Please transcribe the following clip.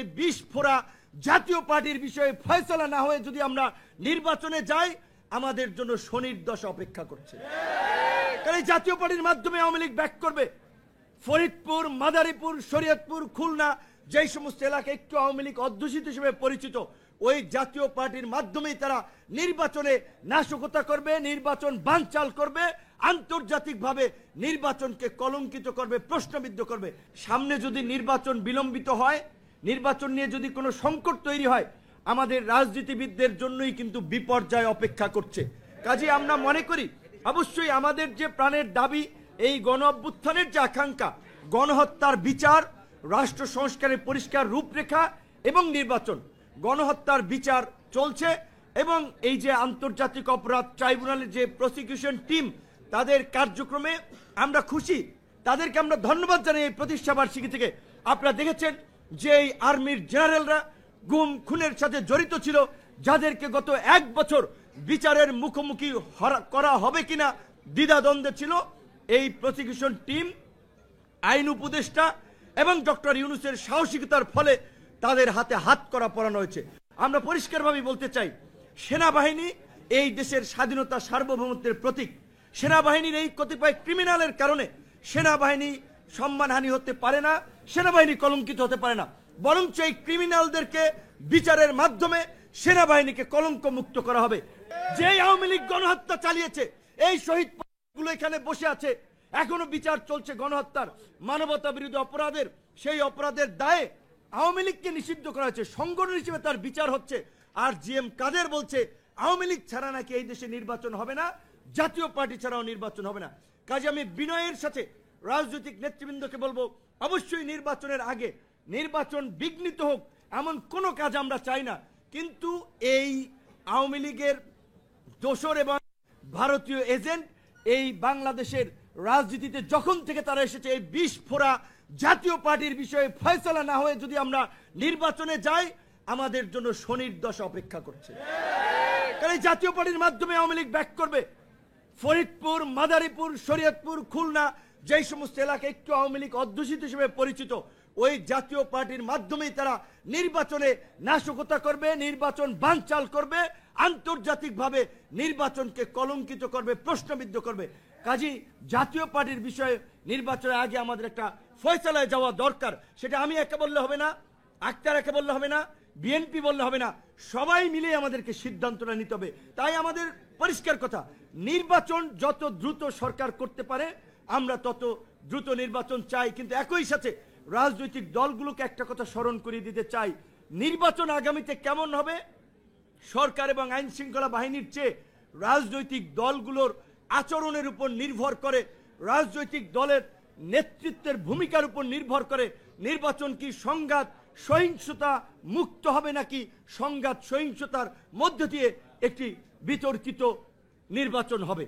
এই বিস্ফোরা জাতীয় পার্টির বিষয়ে ফয়সালা না হয়ে যদি আমরা নির্বাচনে যাই, আমাদের জন্য শনির দশা অপেক্ষা করছে। কারণ এই জাতীয় পার্টির মাধ্যমে আওয়ামী লীগ ব্যাক করবে। ফরিদপুর, মাদারীপুর, শরীয়তপুর, খুলনা, যেই সমস্ত এলাকা একটু আওয়ামী লীগ অধ্যুষিত হিসেবে পরিচিত, ওই জাতীয় পার্টির মাধ্যমেই তারা নির্বাচনে নাশকতা করবে, নির্বাচন বানচাল করবে, আন্তর্জাতিকভাবে নির্বাচনকে কলঙ্কিত করবে, প্রশ্নবিদ্ধ করবে। সামনে যদি নির্বাচন বিলম্বিত হয়, নির্বাচন নিয়ে যদি কোনো সংকট তৈরি হয়, আমাদের রাজনীতিবিদদের জন্যই কিন্তু বিপর্যয় অপেক্ষা করছে। কাজেই আমরা মনে করি অবশ্যই আমাদের যে প্রাণের দাবি, এই গণ অভ্যুত্থানের যে আকাঙ্ক্ষা, গণহত্যার বিচার, রাষ্ট্র সংস্কারের পরিষ্কার রূপরেখা এবং নির্বাচন, গণহত্যার বিচার চলছে এবং এই যে আন্তর্জাতিক অপরাধ ট্রাইব্যুনালের যে প্রসিকিউশন টিম, তাদের কার্যক্রমে আমরা খুশি, তাদেরকে আমরা ধন্যবাদ জানাই। এই প্রতিষ্ঠা বার্ষিকী থেকে আপনারা দেখেছেন যে এই আর্মির জেনারেলরা গুম খুনের সাথে জড়িত ছিল, যাদেরকে গত 1 বছর বিচারের মুখোমুখি করা হবে কিনা দ্বিধাদ্বন্দ্বে ছিল, এই প্রসিকিউশন টিম, আইন উপদেষ্টা এবং ডক্টর ইউনূসের সাহসিকতার ফলে তাদের হাতে হাত করা পরানো হয়েছে। আমরা পরিষ্কারভাবে বলতে চাই, সেনাবাহিনী এই দেশের স্বাধীনতা সার্বভৌমত্বের প্রতীক। সেনাবাহিনীর এই কতিপয় ক্রিমিনালের কারণে সেনাবাহিনী সম্মানহানি হতে পারে না, সেনাবাহিনী কলঙ্কিত হতে পারে না, বরঞ্চ এই ক্রিমিনালদেরকে বিচারের মাধ্যমে সেনাবাহিনীকে কলঙ্ক মুক্ত করা হবে। যে আওয়ামী লীগ গণহত্যা চালিয়েছে, এই শহীদ গুলো এখানে বসে আছে, এখনো বিচার চলছে গণহত্যার, মানবতা বিরোধী অপরাধের, সেই অপরাধের দায়ে আওয়ামী লীগকে নিষিদ্ধ করা হয়েছে, সংগঠন হিসেবে তার বিচার হচ্ছে। আর জিএম কাদের বলছে আওয়ামী লীগ ছাড়া নাকি এই দেশে নির্বাচন হবে না, জাতীয় পার্টি ছাড়াও নির্বাচন হবে না। কাজে আমি বিনয়ের সাথে রাজনৈতিক নেতৃবৃন্দকে বলবো, অবশ্যই নির্বাচনের আগে নির্বাচন বিঘ্নিত হোক এমন কোনো কাজ আমরা চাই না, কিন্তু এই আওয়ামী লীগের দোসর এবং ভারতীয় এজেন্ট এই বাংলাদেশের রাজনীতিতে যখন থেকে তারা এসেছে, এই বিস্ফোরা জাতীয় পার্টির বিষয়ে ফয়সালা না হয়ে যদি আমরা নির্বাচনে যাই, আমাদের জন্য শনির দশা অপেক্ষা করছে। কারণ এই জাতীয় পার্টির মাধ্যমে আওয়ামী লীগ ব্যাক করবে। ফরিদপুর, মাদারীপুর, শরীয়তপুর, খুলনা, যেই সমস্ত এলাকা একটু আওয়ামী লীগ অধ্যুষিত হিসেবে পরিচিত, ওই জাতীয় পার্টির মাধ্যমেই তারা নির্বাচনে নাশকতা করবে, নির্বাচন বানচাল করবে, আন্তর্জাতিকভাবে নির্বাচনকে কলঙ্কিত করবে, প্রশ্নবিদ্ধ করবে। কাজী জাতীয় পার্টির বিষয়ে নির্বাচনের আগে আমাদের একটা ফয়সালায় যাওয়া দরকার। সেটা আমি একা বললে হবে না, আক্তার একা বললে হবে না, বিএনপি বললে হবে না, সবাই মিলে আমাদেরকে সিদ্ধান্তটা নিতে হবে। তাই আমাদের পরিষ্কার কথা, নির্বাচন যত দ্রুত সরকার করতে পারে আমরা তত দ্রুত নির্বাচন চাই। কিন্তু একই সাথে রাজনৈতিক দলগুলোকে একটা কথা স্মরণ করিয়ে দিতে চাই, নির্বাচন আগামীতে কেমন হবে সরকার এবং আইন শৃঙ্খলা বাহিনীর চেয়ে রাজনৈতিক দলগুলোর আচরণের উপর নির্ভর করে, রাজনৈতিক দলের নেতৃত্বের ভূমিকার উপর নির্ভর করে নির্বাচন কি সংঘাত সহিংসতা মুক্ত হবে নাকি সংঘাত সহিংসতার মধ্য দিয়ে একটি বিতর্কিত নির্বাচন হবে।